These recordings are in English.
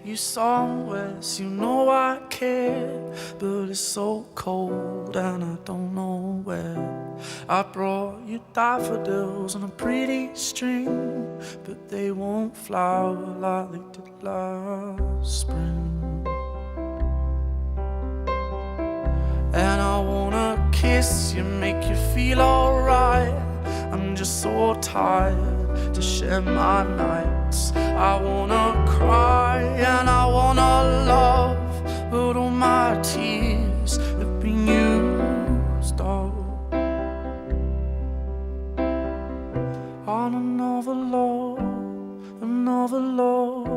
you somewhere, so you know I care. But it's so cold and I don't know where. I brought you daffodils on a pretty string, but they won't flower like they did last spring. And I wanna kiss you, make you feel alright. I'm just so tired to share my nights. I wanna cry and I wanna love, but all my tears have been used up on another love, another love.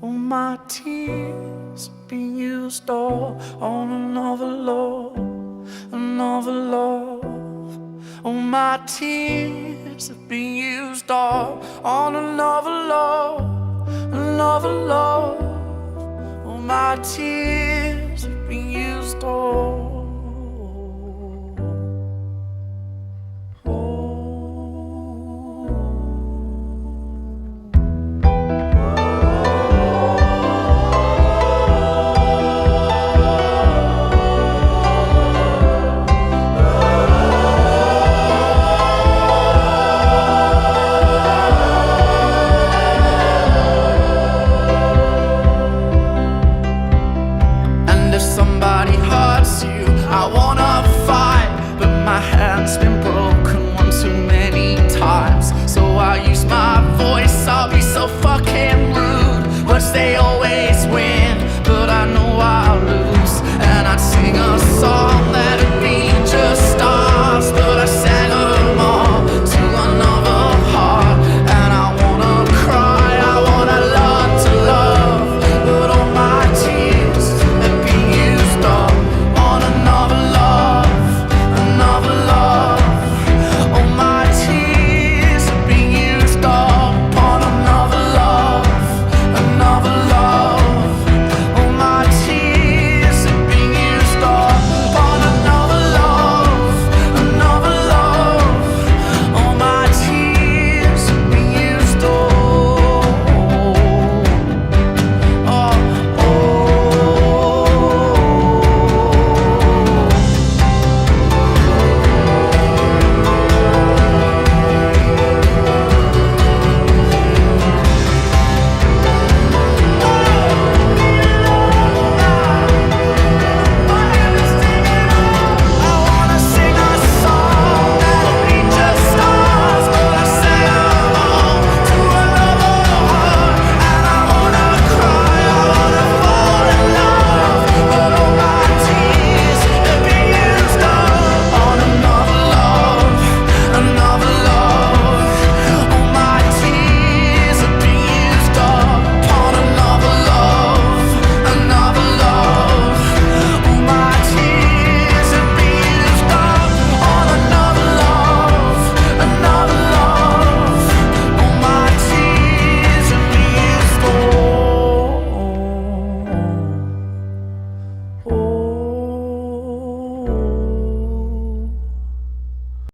All my tears have been used up on another love, another love. All my tears have been used up on another love, another love. All my tears have been used up. Somebody hurts you, I wanna fight, but my hand's been broken one too many times. So I